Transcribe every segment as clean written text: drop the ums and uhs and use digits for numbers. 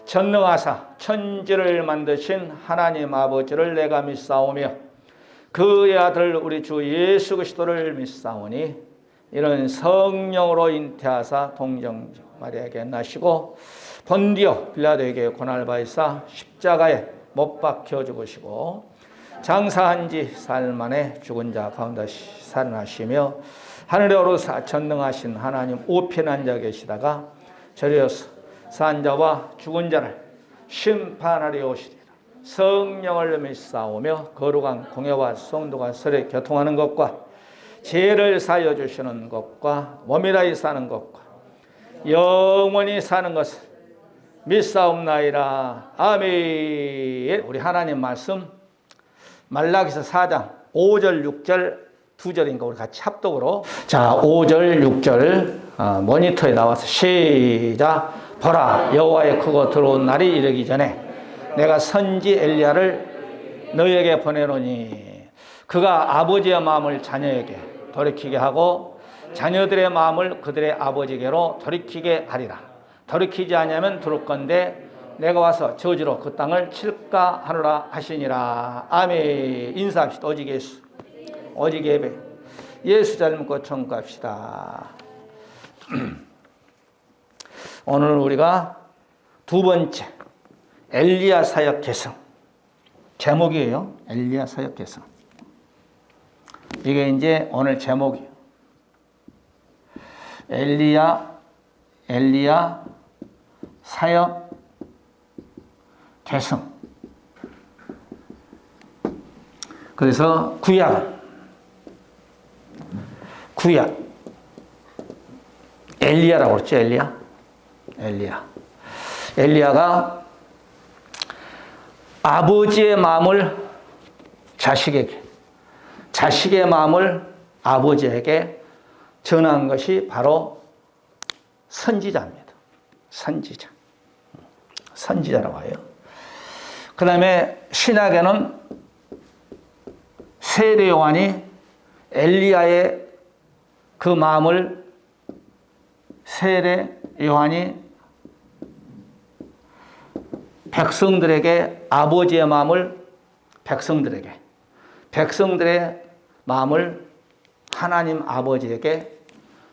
전능하사 천지를 만드신 하나님 아버지를 내가 믿사오며 그의 아들 우리 주 예수 그리스도를 믿사오니 이런 성령으로 잉태하사 동정녀 마리아에게 나시고 본디오 빌라도에게 고난을 받으사 십자가에 못 박혀 죽으시고 장사한 지 사흘 만에 죽은 자 가운데 살아나시며 하늘에 오르사 전능하신 하나님 우편에 앉아 계시다가 저리어서 산 자와 죽은 자를 심판하려 오시리라. 성령을 믿사오며 거룩한 공예와 성도가 서로 교통하는 것과 죄를 사하여 주시는 것과 몸이라이 사는 것과 영원히 사는 것을 믿사옵나이다. 아멘. 우리 하나님 말씀 말라기서 4장 5절 6절 2절인가 우리 같이 합독으로 자 5절 6절 모니터에 나와서 시작. 보라 여호와의 크고 들어온 날이 이르기 전에 내가 선지 엘리야를 너희에게 보내노니 그가 아버지의 마음을 자녀에게 돌이키게 하고 자녀들의 마음을 그들의 아버지에게로 돌이키게 하리라. 돌이키지 않으면 들을 건데 내가 와서 저주로 그 땅을 칠까 하노라 하시니라. 아멘. 인사합시다. 오직 예수, 오직 예배. 예수 잘 믿고 청구합시다. 오늘 우리가 두 번째 엘리야 사역 계승 제목이에요. 엘리야 사역 계승. 이게 이제 오늘 제목이에요. 엘리야 사역 계승. 그래서 구약 엘리야라고 그랬죠. 엘리야가 아버지의 마음을 자식에게, 자식의 마음을 아버지에게 전한 것이 바로 선지자입니다. 선지자라고 해요. 그 다음에 신약에는 세례 요한이 엘리야의 그 마음을 세례 요한이 백성들에게 아버지의 마음을 백성들의 마음을 하나님 아버지에게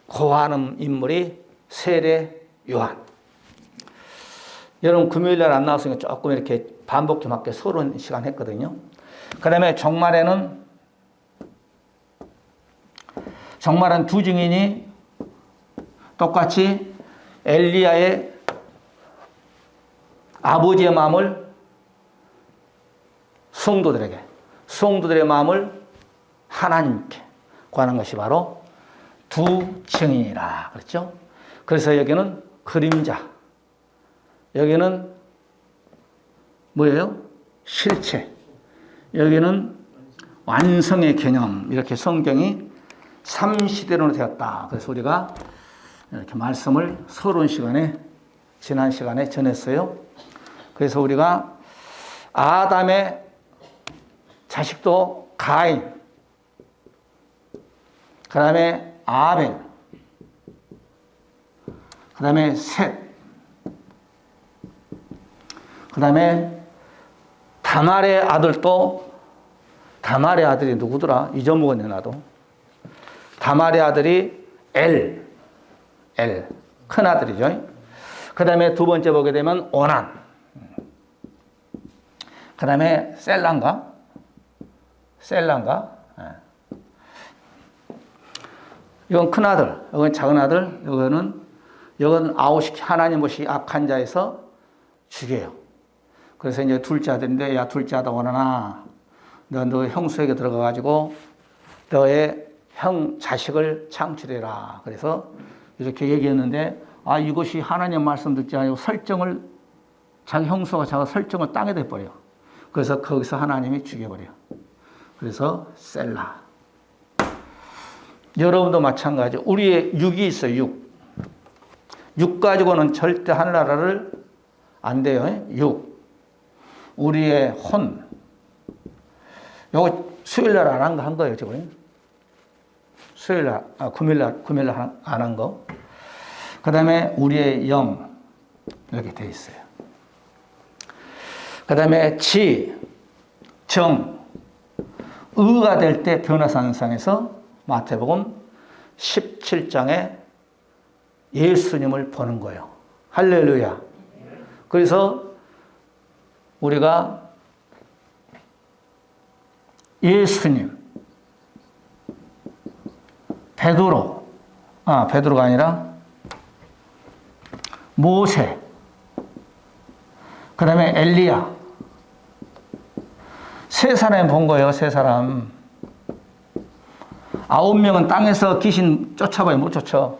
고하는 인물이 세례 요한. 여러분 금요일날 안 나왔으니까 조금 이렇게 반복 좀 할게. 서론 시간 했거든요. 그 다음에 종말에는 두 증인이 똑같이 엘리야의 아버지의 마음을 성도들의 마음을 하나님께 구하는 것이 바로 두 증인이라 그랬죠. 그래서 여기는 그림자, 여기는 뭐예요? 실체, 여기는 완성의 개념. 이렇게 성경이 3시대로 되었다. 그래서 우리가 이렇게 말씀을 서론 시간에 지난 시간에 전했어요. 그래서 우리가 아담의 자식도 가인, 그 다음에 아벨, 그 다음에 셋, 그 다음에 다말의 아들이 누구더라? 잊어먹었네 나도. 다말의 아들이 엘, 큰 아들이죠. 그 다음에 두 번째 보게 되면 오난, 그 다음에 셀란가? 이건 큰 아들, 이건 작은 아들, 이건 아우시키 하나님 보시 악한 자에서 죽여요. 그래서 이제 둘째 아들인데, 야 둘째 아들 오나나, 너 형수에게 들어가가지고 너의 형 자식을 창출해라. 그래서 이렇게 얘기했는데, 이것이 하나님 말씀 듣지 않고 자기 형수가 자기 설정을 땅에 대버려. 그래서 거기서 하나님이 죽여버려. 그래서 셀라. 여러분도 마찬가지. 우리의 육이 있어요. 육 가지고는 절대 하늘나라를 안 돼요. 육. 우리의 혼. 요거 수요일날 안 한 거예요, 지금. 금요일날 안 한 거. 그 다음에 우리의 영. 이렇게 돼 있어요. 그 다음에 지, 정, 의가 될 때 변화산상에서 마태복음 17장에 예수님을 보는 거예요. 할렐루야. 그래서 우리가 예수님, 베드로가 아니라 모세, 그 다음에 엘리야, 세 사람이 본 거예요. 세 사람. 9명은 땅에서 귀신 쫓아봐야 못 쫓아.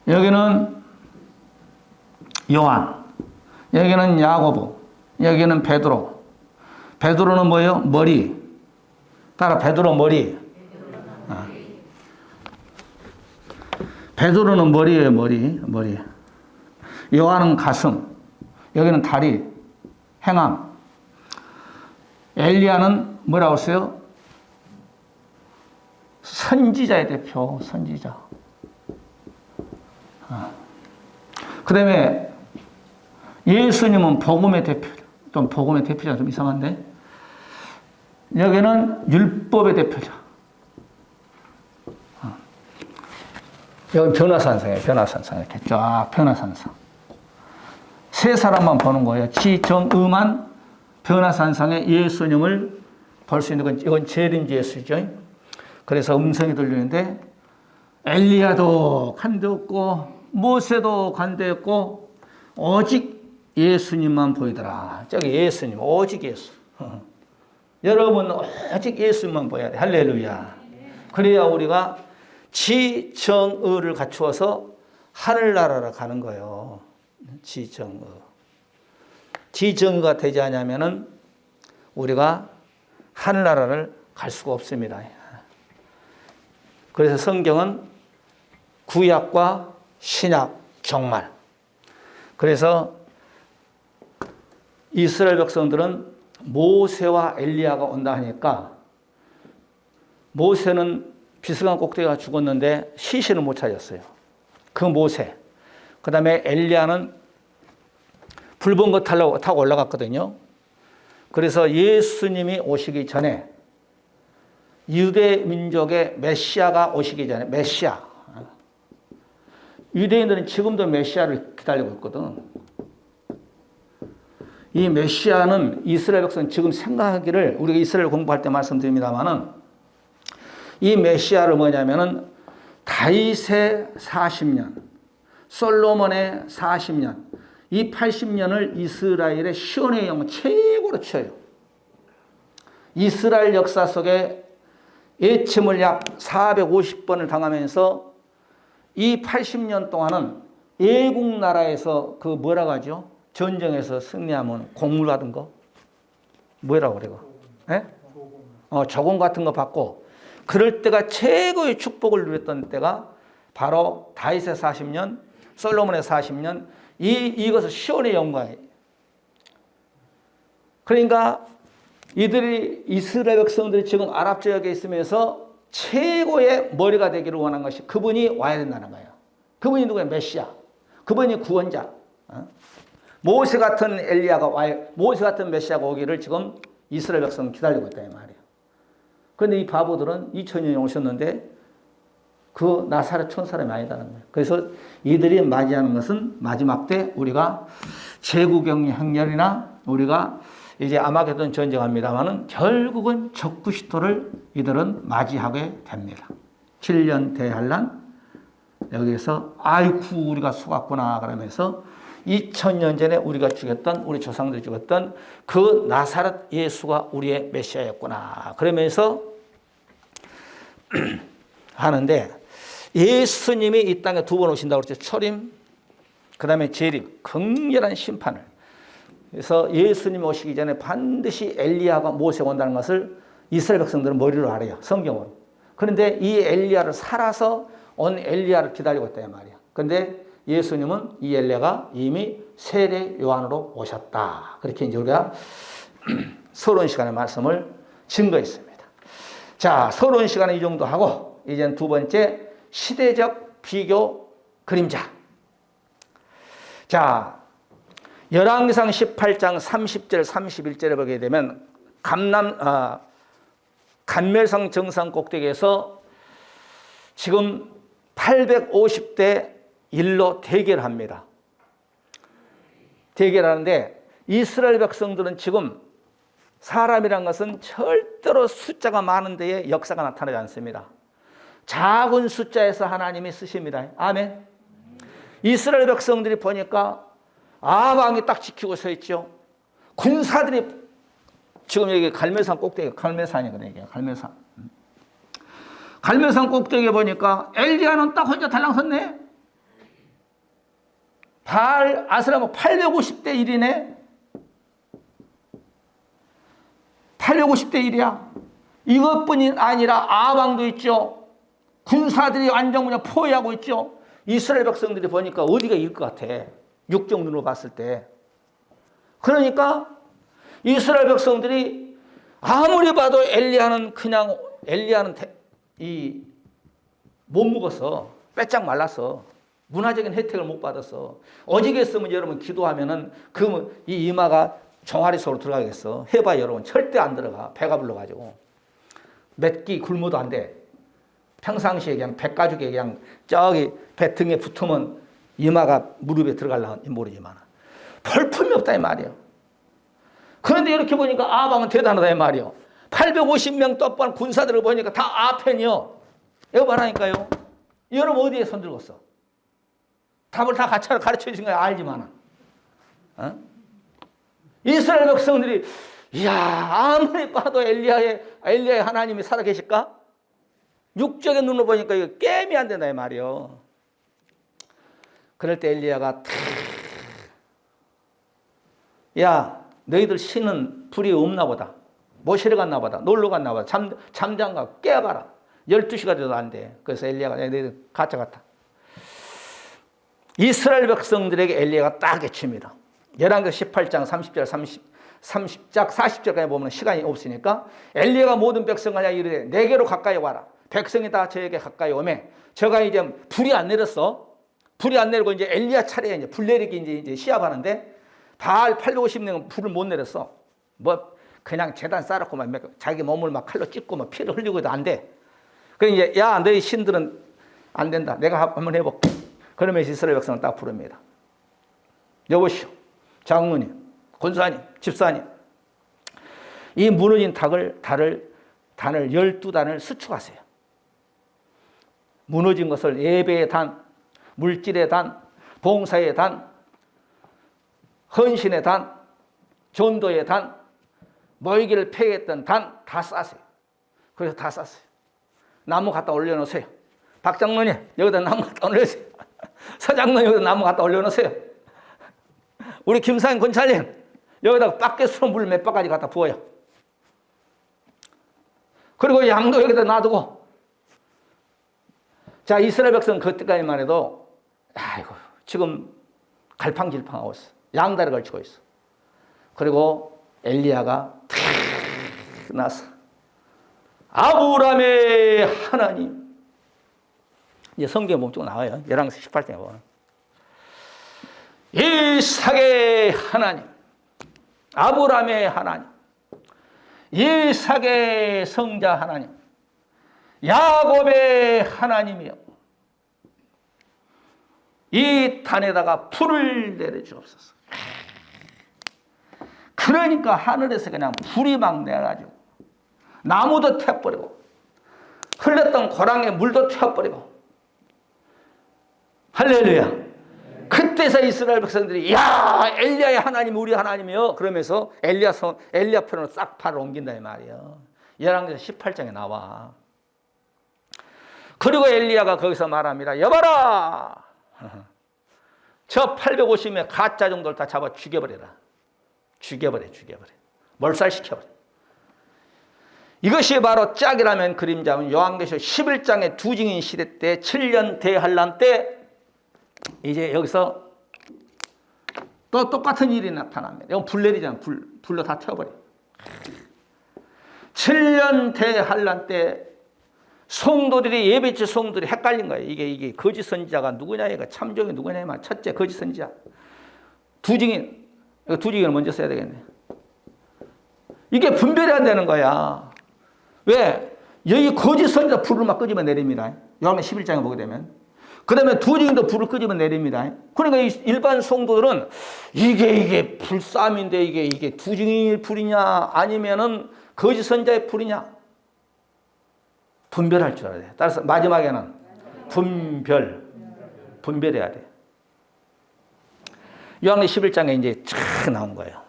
여기는 요한, 여기는 야고보, 여기는 베드로. 베드로는 뭐예요? 머리. 따라 베드로 머리. 베드로는 머리예요. 머리. 요한은 가슴, 여기는 다리, 행함. 엘리야는 뭐라고 했어요? 선지자의 대표, 선지자. 그 다음에 예수님은 복음의 대표, 좀 복음의 대표자 좀 이상한데, 여기는 율법의 대표자. 여기 변화산상이에요. 변화산상. 이렇게 쫙 변화산상. 세 사람만 보는 거예요. 지, 정, 의만 변화산상에 예수님을 볼 수 있는 건 이건 재림지 예수죠. 그래서 음성이 들리는데 엘리야도 간대었고 모세도 간대었고 오직 예수님만 보이더라. 저기 예수님, 오직 예수. 여러분 오직 예수님만 보여야 돼. 할렐루야. 그래야 우리가 지정의를 갖추어서 하늘나라로 가는 거예요. 지정의. 지정의가 되지 않으면은 우리가 하늘나라를 갈 수가 없습니다. 그래서 성경은 구약과 신약 정말. 그래서 이스라엘 백성들은 모세와 엘리야가 온다 하니까 모세는 비스간 꼭대기가 죽었는데 시신을 못 찾았어요. 그 모세. 그 다음에 엘리야는 붉은 거 타고 올라갔거든요. 그래서 예수님이 오시기 전에 유대 민족의 메시아가 오시기 전에 메시아. 유대인들은 지금도 메시아를 기다리고 있거든. 이 메시아는 이스라엘 백성 지금 생각하기를 우리가 이스라엘 공부할 때 말씀드립니다만은 이 메시아를 뭐냐면은 다윗의 40년, 솔로몬의 40년, 이 80년을 이스라엘의 시온의 영혼 최고로 쳐요. 이스라엘 역사 속에 애침을 약 450번을 당하면서 이 80년 동안은 애국 나라에서 그 뭐라고 하죠? 전쟁에서 승리하면 공물 받은 거? 뭐라고 그래요? 예? 조공 같은 거 받고 그럴 때가 최고의 축복을 누렸던 때가 바로 다윗의 40년, 솔로몬의 40년, 이것을 시온의 영광이에요. 그러니까 이들이 이스라엘 백성들이 지금 아랍 지역에 있으면서 최고의 머리가 되기를 원한 것이 그분이 와야 된다는 거예요. 그분이 누구예요? 메시아. 그분이 구원자. 모세 같은 엘리야가 와야, 모세 같은 메시아가 오기를 지금 이스라엘 백성은 기다리고 있다 이 말이에요. 그런데 이 바보들은 2000년이 오셨는데 그 나사렛 촌 사람이 아니다는 거예요. 그래서 이들이 맞이하는 것은 마지막 때 우리가 제국의 행렬이나 우리가 이제 아마게돈 전쟁합니다만은 결국은 적그리스도를 이들은 맞이하게 됩니다. 7년 대환란 여기에서 아이쿠 우리가 속았구나 그러면서 2000년 전에 우리가 죽였던 우리 조상들이 죽였던 그 나사렛 예수가 우리의 메시아였구나 그러면서 하는데 예수님이 이 땅에 두 번 오신다고 그랬죠. 초림 그 다음에 재림 극렬한 심판을. 그래서 예수님 오시기 전에 반드시 엘리야가 모세가 온다는 것을 이스라엘 백성들은 머리로 알아요. 성경은. 그런데 이 엘리야를 살아서 온 엘리야를 기다리고 있다 이 말이야. 그런데 예수님은 이 엘리야가 이미 세례 요한으로 오셨다. 그렇게 이제 우리가 서론 시간의 말씀을 증거했습니다. 자, 서론 시간은 이 정도 하고 이제는 두 번째 시대적 비교 그림자. 자, 열왕기상 18장 30절 31절에 보게 되면 감멜산 정상 꼭대기에서 지금 850대 1로 대결합니다. 대결하는데 이스라엘 백성들은 지금 사람이란 것은 절대로 숫자가 많은 데에 역사가 나타나지 않습니다. 작은 숫자에서 하나님이 쓰십니다. 아멘. 이스라엘 백성들이 보니까 아방이 딱 지키고 서 있죠. 군사들이 지금 여기 갈멜산 꼭대기, 갈멜산이거든요. 이게 갈멜산. 갈멜산 꼭대기에 보니까 엘리야는 딱 혼자 달랑 섰네. 바알 아스라모 850대 1이네. 850대 1이야. 이것뿐이 아니라 아방도 있죠. 군사들이 완전 포위하고 있죠. 이스라엘 백성들이 보니까 어디가 이길 것 같아. 육정 눈으로 봤을 때. 그러니까 이스라엘 백성들이 아무리 봐도 엘리야는 못 먹었어. 빼짝 말랐어. 문화적인 혜택을 못 받았어. 오직했으면 여러분 기도하면은 이 이마가 종아리 속으로 들어가겠어. 해봐 여러분. 절대 안 들어가. 배가 불러가지고. 몇 끼 굶어도 안 돼. 평상시에 그냥 백가죽에 그냥 저기 배 등에 붙으면 이마가 무릎에 들어갈려면 모르지만 볼품이 없다 이 말이에요. 그런데 이렇게 보니까 아방은 대단하다 이 말이에요. 850명 떡반 군사들을 보니까 다 아펜이요. 이거 말하니까요. 여러분 어디에 손들었어? 답을 다 가르쳐 주신 거야 알지만. 이스라엘 백성들이 이야 아무리 봐도 엘리야의 하나님이 살아계실까? 육적인 눈으로 보니까 이거 게임이 안 된다 이 말이요. 그럴 때 엘리야가 야 너희들 신은 불이 없나 보다. 모시러 갔나 보다. 놀러 갔나 보다. 잠잠가 깨봐라. 12시가 돼도 안 돼. 그래서 엘리야가 너희들 가짜 같아. 이스라엘 백성들에게 엘리야가 딱 외칩니다. 열왕기상 18장 30절 30장 40절까지 보면 시간이 없으니까 엘리야가 모든 백성을 이르되 내게로 가까이 와라. 백성이 다 저에게 가까이 오매 저가 이제 불이 안 내렸어. 불이 안 내리고 이제 엘리야 차례에 이제 불 내리기 이제 시합하는데 바알 850명은 불을 못 내렸어. 뭐 그냥 제단 쌓아놓고 막 자기 몸을 막 칼로 찢고 막 피를 흘리고도 안 돼. 그래 이제 야 너희 신들은 안 된다. 내가 한번 해볼게. 그러면서 이스라엘 백성을 딱 부릅니다. 여보시오, 장로님, 권사님, 집사님, 이 무너진 단을 12단을 수축하세요. 무너진 것을 예배의 단, 물질의 단, 봉사의 단, 헌신의 단, 전도의 단, 모이기를 폐했던 단 다 싸세요. 그래서 다 쌌어요. 나무 갖다 올려놓으세요. 박장로님 여기다 나무 갖다 올려놓으세요. 서장로님 여기다 나무 갖다 올려놓으세요. 우리 김사님 권찰님 여기다가 밖에서 물 몇 바가지 갖다 부어요. 그리고 양도 여기다 놔두고. 자 이스라엘 백성 그때까지만 해도 아이고 지금 갈팡질팡하고 있어. 양다리 걸치고 있어. 그리고 엘리야가 탁 나서 아브라함의 하나님. 이제 성경에 보면 쭉 나와요. 열왕기상 18장에 보면 이삭의 하나님, 아브라함의 하나님, 이삭의 성자 하나님, 야곱의 하나님이여 이 단에다가 불을 내려주옵소서. 그러니까 하늘에서 그냥 불이 막 내가지고 나무도 태워버리고 흘렀던 고랑에 물도 태워버리고 할렐루야. 그때서 이스라엘 백성들이 야 엘리야의 하나님이 우리 하나님이요 그러면서 엘리야 편으로 싹 팔을 옮긴다 이 말이에요. 열왕기상 18장에 나와. 그리고 엘리야가 거기서 말합니다. 여봐라 저 850명 가짜 정도를 다 잡아 죽여버려라. 죽여버려. 몰살시켜버려. 이것이 바로 짝이라면 그림자면 요한계시록 11장의 두 증인 시대 때 7년 대환란 때 이제 여기서 또 똑같은 일이 나타납니다. 이건 불 내리잖아. 불로 다 태워버려. 7년 대환란 때 성도들이 예배치 성도들이 헷갈린 거예요. 이게 거짓 선지자가 누구냐, 이거 참종이 누구냐, 첫째 거짓 선지자, 두 증인 이거 두지기를 먼저 써야 되겠네. 이게 분별이 안 되는 거야. 왜? 여기 거짓 선지자 불을 막 끄집어 내립니다. 요한복음 11장에 보게 되면. 그 다음에 두지기도 불을 끄집어 내립니다. 그러니까 일반 성도들은 이게 불싸움인데 이게 두지기 불이냐 아니면은 거짓 선지자의 불이냐 분별할 줄 알아야 돼. 따라서 마지막에는 분별해야 돼. 요한복음 11장에 이제 쫙 나온 거예요.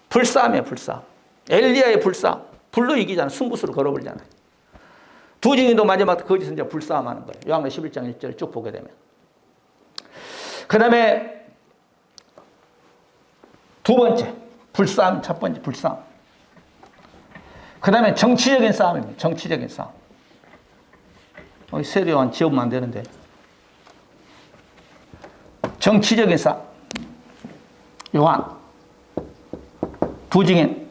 불싸움이에요, 불싸움. 엘리야의 불싸움. 불로 이기잖아. 승부수를 걸어버리잖아요. 두 증인도 마지막 거짓 선지자 불싸움하는 거예요. 요한복음 11장 1절 쭉 보게 되면. 그 다음에 두 번째 불싸움, 첫 번째 불싸움. 그 다음에 정치적인 싸움입니다. 정치적인 싸움. 세례요한 지우면 안 되는데. 정치적인 싸움. 요한 두 증인.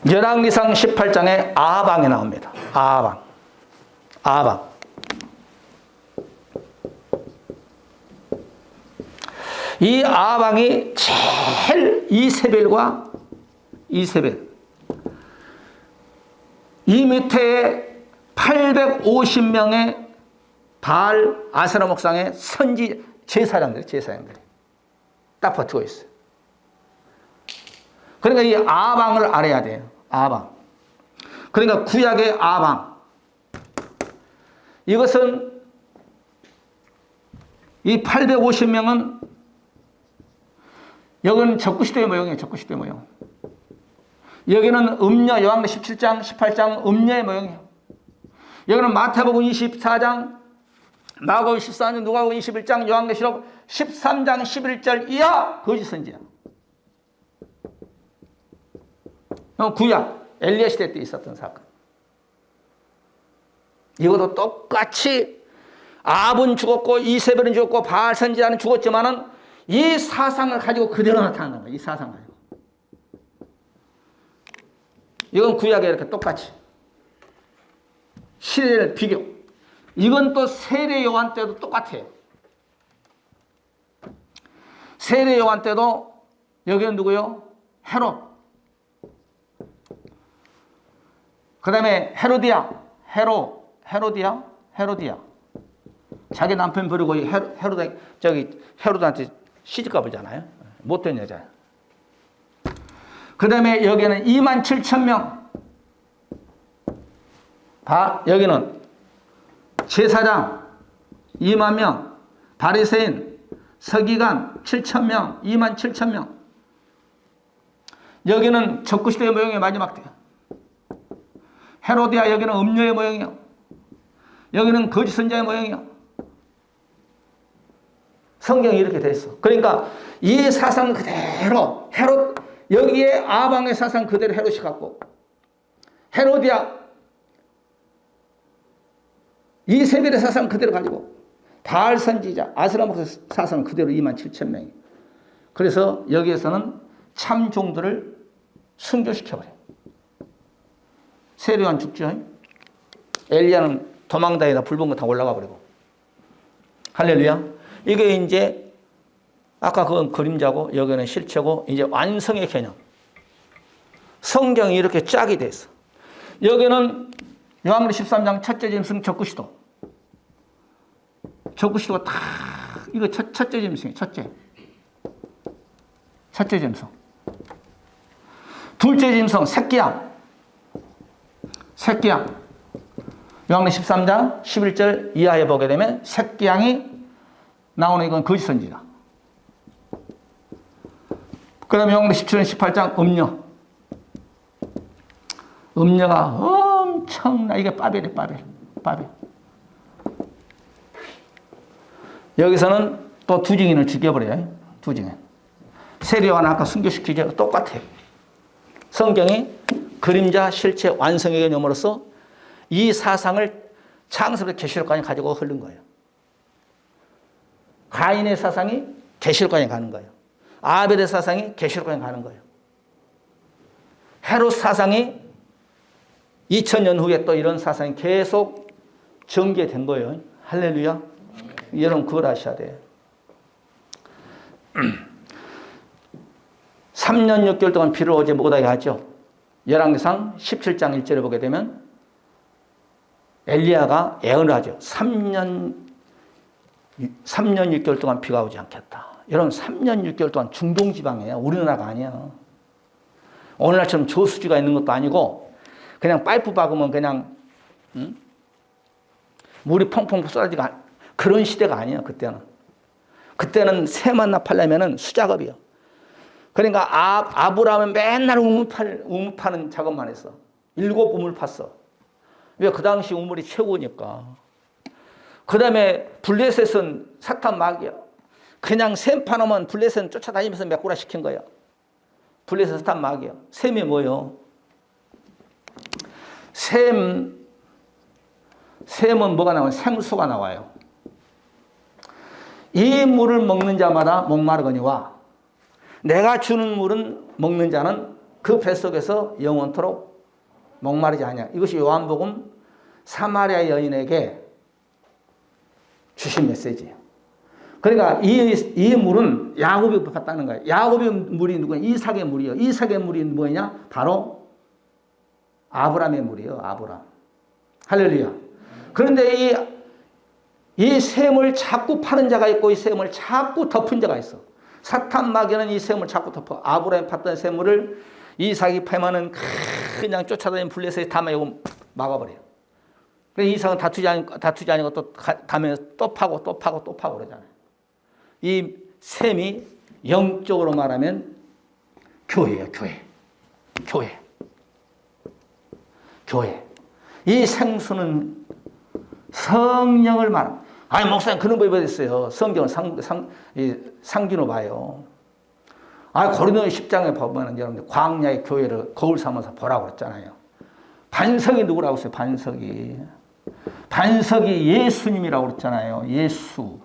열왕기상 18장에 아방이 나옵니다. 아방. 이 아방이 제일 이세벨 이 밑에 850명의 바알 아세라 목상의 선지 제사장들이 딱 버티고 있어요. 그러니까 이 아방을 알아야 돼요. 아방. 그러니까 구약의 아방. 이것은 이 850명은 여기는 적구시대의 모형이에요. 적구시대의 모형. 여기는 음녀, 요한복음 17장, 18장 음녀의 모형이에요. 여기는 마태복음 24장, 마가복음 14장, 누가복음 21장, 요한계시록 13장 11절 이하 거짓 선지자. 구약 엘리야 시대 때 있었던 사건. 이것도 똑같이 아합은 죽었고 이세벨은 죽었고 바알 선지자는 죽었지만은 이 사상을 가지고 그대로 나타나는 거예요. 이 사상을 가지고. 이건 구약에 이렇게 똑같이 시대를 비교. 이건 또 세례 요한 때도 똑같아요. 세례 요한 때도 여기는 누구요? 헤롯. 그 다음에 헤로디아. 자기 남편 버리고 헤로드한테 시집가 보잖아요. 못된 여자예요. 그 다음에 여기는 27,000명. 여기는 제사장 20,000명, 바리새인, 서기관 7,000명, 27,000명. 여기는 적구시대의 모형의 마지막 때요. 헤로디아 여기는 음녀의 모형이요. 여기는 거짓 선지자의 모형이요. 성경이 이렇게 돼 있어. 그러니까 이 사상 그대로 헤롯 여기에 아방의 사상 그대로 헤롯이 갖고 헤로디아 이세벨의 사상 그대로 가지고 바알 선지자 아스라 목사 사상 그대로 27,000명이. 그래서 여기에서는 참 종들을 순교시켜버려요. 세례요한 죽죠. 엘리야는 도망다니다 붉은 거 다 올라가 버리고. 할렐루야. 이게 이제 아까 그건 그림자고 여기는 실체고 이제 완성의 개념. 성경이 이렇게 짝이 돼 있어. 여기는 요한복음 13장 첫째 짐승 적구시도. 적구시도가 다 이거 첫째 짐승이에요. 첫째 짐승. 둘째 짐승 새끼양. 요한복음 13장 11절 이하에 보게 되면 새끼양이 나오는 이건 거짓 선지자. 그 다음에 요한복음 17장 18장 음녀가 엄청나. 이게 바벨이에요. 바벨. 여기서는 또 두 증인을 죽여버려요. 두 증인. 세례요한 아까 순교시키기가 똑같아요. 성경이 그림자 실체 완성의 개념으로서 이 사상을 창세부터 계시록까지 가지고 흐른 거예요. 가인의 사상이 계시록까지 가는 거예요. 아벨의 사상이 계시록까지 가는 거예요. 헤롯 사상이 2000년 후에 또 이런 사상이 계속 전개된 거예요. 할렐루야. 여러분 그걸 하셔야 돼요. 3년 6개월 동안 피를 어제 못하게 하죠. 열왕기상 17장 1절에 보게 되면 엘리야가 예언을 하죠. 3년 6개월 동안 비가 오지 않겠다. 여러분 3년 6개월 동안 중동지방이에요. 우리나라가 아니에요. 오늘날처럼 저수지가 있는 것도 아니고 그냥 파이프 박으면 그냥 물이 펑펑 쏟아지고 그런 시대가 아니에요. 그때는 새만 납하려면 수작업이요. 그러니까 아브라함은 맨날 우물 파는 작업만 했어. 7 우물 팠어. 왜? 그 당시 우물이 최고니까. 그 다음에 블레셋은 사탄 마귀야. 그냥 샘 파놓으면 블레셋은 쫓아다니면서 메꾸라 시킨 거야. 블레셋 사탄 마귀야. 샘이 뭐예요? 샘은 뭐가 나와요? 생수가 나와요. 이 물을 먹는 자마다 목마르거니와 내가 주는 물은 먹는 자는 그 뱃속에서 영원토록 목마르지 않냐. 이것이 요한복음 사마리아 여인에게 주신 메시지예요. 그러니까 이 물은 야곱이 받았다는 거예요. 야곱의 물이 누구냐? 이삭의 물이요. 이삭의 물이 뭐냐? 바로 아브라함의 물이요. 아브라함. 할렐루야. 그런데 이 샘을 자꾸 파는 자가 있고 이 샘을 자꾸 덮은 자가 있어. 사탄 마귀는 이 샘을 자꾸 덮어. 아브라함이 팠던 샘물을 이삭이 파면은 그냥 쫓아다니는 블레셋이 다 막아버려요. 그래서 이삭은 다투지 않고 또 가면서 또 파고 그러잖아요. 이 샘이 영적으로 말하면 교회예요. 교회. 이 생수는 성령을 말합니다. 아니 목사님 그런 법이 어딨어요. 성경을 상기로 봐요. 고린도 10장에 보면 여러분들 광야의 교회를 거울 삼아서 보라고 그랬잖아요. 반석이 누구라고 했어요? 반석이 예수님이라고 그랬잖아요. 예수.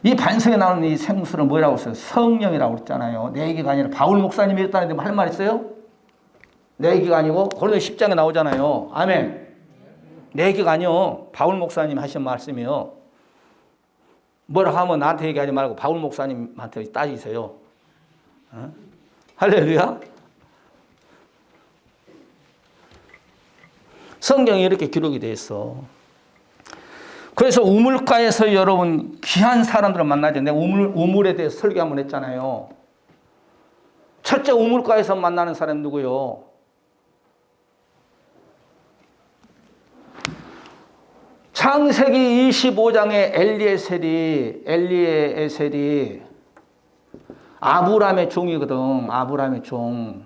이 반석에 나오는 이 생수는 뭐라고 했어요? 성령이라고 그랬잖아요. 내 얘기가 아니라 바울 목사님이 했다는데 할 말 있어요? 내 얘기가 아니고 고린도 10장에 나오잖아요. 아멘. 내 얘기가 아니요. 바울 목사님 하신 말씀이요. 뭐라 하면 나한테 얘기하지 말고 바울 목사님한테 따지세요. 할렐루야. 성경에 이렇게 기록이 되어 있어. 그래서 우물가에서 여러분 귀한 사람들을 만나죠. 내가 우물에 대해서 설교 한번 했잖아요. 첫째 우물가에서 만나는 사람 누구요? 창세기 25장에 엘리에셀이 아브라함의 종이거든. 아브라함의 종.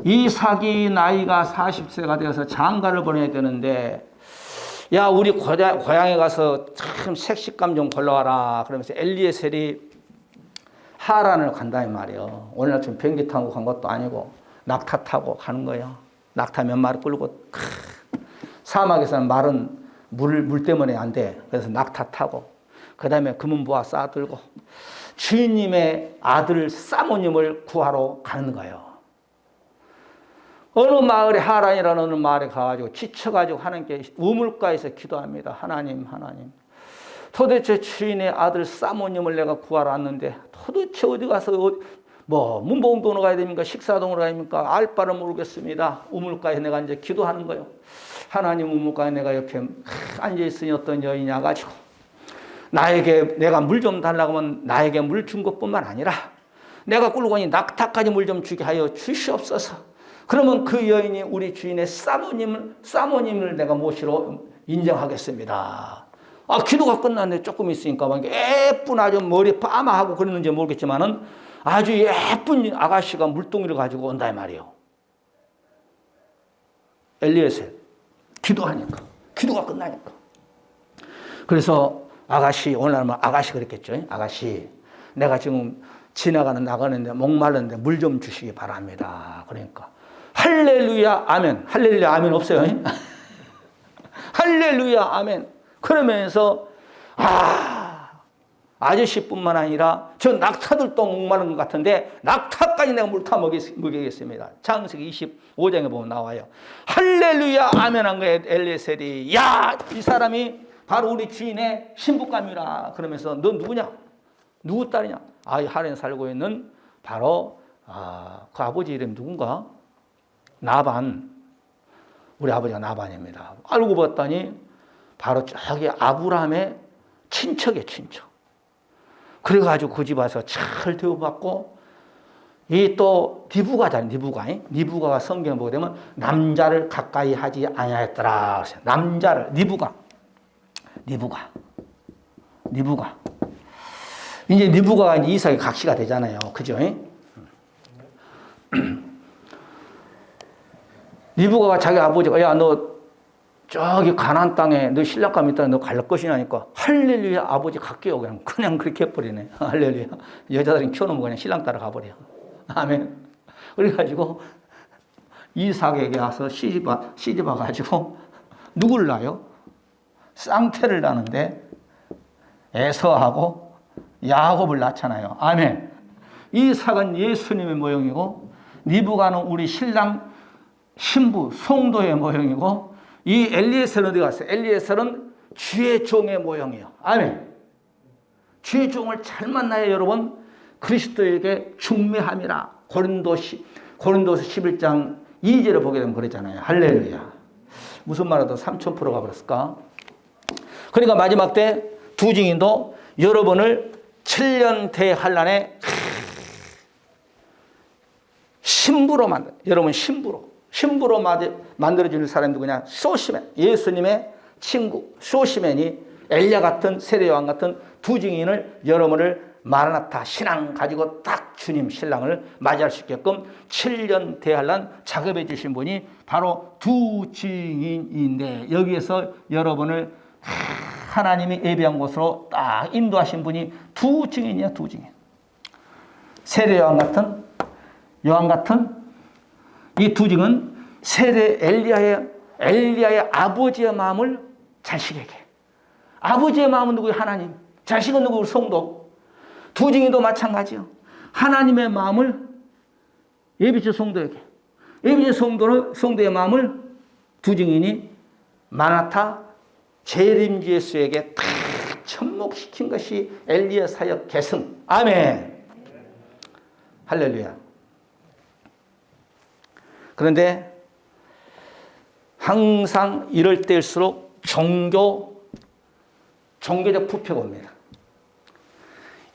이삭이 나이가 40세가 되어서 장가를 보내야 되는데 야 우리 고향에 가서 참 색식감 좀 골라와라. 그러면서 엘리에셀이 하란을 간다는 말이에요. 오늘 좀 비행기 타고 간 것도 아니고 낙타 타고 가는 거예요. 낙타 몇 마리 끌고 사막에서는 말은 물 때문에 안 돼. 그래서 낙타 타고 그 다음에 금은보화 쌓아들고 주인님의 아들 사모님을 구하러 가는 거예요. 어느 마을에 하란이라는 어느 마을에 가가지고 지쳐가지고 하나님께 우물가에서 기도합니다. 하나님 도대체 주인의 아들 사모님을 내가 구하러 왔는데 도대체 어디 가서 문봉동으로 가야 됩니까? 식사동으로 가야 됩니까? 알 바를 모르겠습니다. 우물가에 내가 이제 기도하는 거예요. 하나님 우물가에 내가 옆에 앉아있으니 어떤 여인이 와가지고 내가 물 좀 달라고 하면 나에게 물 준 것뿐만 아니라 내가 끌고 가니 낙타까지 물 좀 주게 하여 주시옵소서. 그러면 그 여인이 우리 주인의 사모님을 내가 모시러 인정하겠습니다. 기도가 끝났는데 조금 있으니까 막 예쁜 아주 머리 파마하고 그랬는지 모르겠지만은 아주 예쁜 아가씨가 물동이를 가지고 온다 이 말이에요. 엘리에셀 기도가 끝나니까. 그래서 오늘날 아가씨 그랬겠죠. 아가씨, 내가 지금 나가는데 목말랐는데 물 좀 주시기 바랍니다. 그러니까 할렐루야 아멘. 할렐루야 아멘 없어요. 할렐루야 아멘. 그러면서 아저씨뿐만 아니라 저 낙타들도 목마른 것 같은데 낙타까지 내가 물 타 먹이겠습니다. 창세기 25장에 보면 나와요. 할렐루야 아멘 한 거예요. 엘리에셀이 이 사람이 바로 우리 주인의 신부감이라. 그러면서 너 누구냐? 누구 딸이냐? 아, 이 하란에 살고 있는 바로 그 아버지 이름이 누군가? 나반. 우리 아버지가 나반입니다. 알고 봤더니 바로 저기 아브라함의 친척이에요, 친척. 그래가지고 그 집 와서 잘 대우받고, 이 또 니부가잖아요, 니부가가 성경에 보게 되면 남자를 가까이 하지 아니하였더라. 남자를, 니부가. 이제 니부가가 이삭의 각시가 되잖아요. 그죠? 니부가가 자기 아버지가, 야, 너 저기 가나안 땅에 너 신랑감 있다, 너 갈 것이냐니까, 할렐루야, 아버지 갈게요. 그냥 그렇게 해버리네. 할렐루야. 여자들은 키워놓으면 그냥 신랑 따라 가버려. 아멘. 그래가지고 이삭에게 와서 시집와가지고 누구를 낳아요? 쌍태를 낳는데 에서하고 야곱을 낳잖아요. 아멘. 이삭은 예수님의 모형이고, 니부가는 우리 신랑 신부 송도의 모형이고, 이 엘리에셀은 어디 갔어요? 엘리에셀은 주의 종의 모형이에요. 아멘. 주의 종을 잘 만나야 여러분 그리스도에게 중매함이라. 고린도서 11장 2절을 보게 되면 그랬잖아요. 할렐루야. 무슨 말하다 3000% 가버렸을까? 그러니까 마지막 때 두 증인도 여러분을 7년 대환란에 신부로 만들, 여러분 신부로 만들어줄 사람이 누구냐? 소시멘, 예수님의 친구 소시멘이 엘리야 같은 세례요한 같은 두 증인을 여러분을 마라나타 신앙 가지고 딱 주님 신랑을 맞이할 수 있게끔 7년 대환란 작업해 주신 분이 바로 두 증인인데, 여기에서 여러분을 하나님이 예비한 곳으로 딱 인도하신 분이 두 증인이야. 두 증인. 세례요한 같은 이 두 증은 세례 엘리야의 아버지의 마음을 자식에게. 아버지의 마음은 누구예요? 하나님. 자식은 누구? 성도. 두 증인도 마찬가지요. 하나님의 마음을 예비치 성도에게. 예비치 성도의 마음을 두 증인이 마나타 재림주 예수에게 다 접목시킨 것이 엘리야 사역 계승. 아멘. 할렐루야. 그런데 항상 이럴 때일수록 종교적 부패가 옵니다.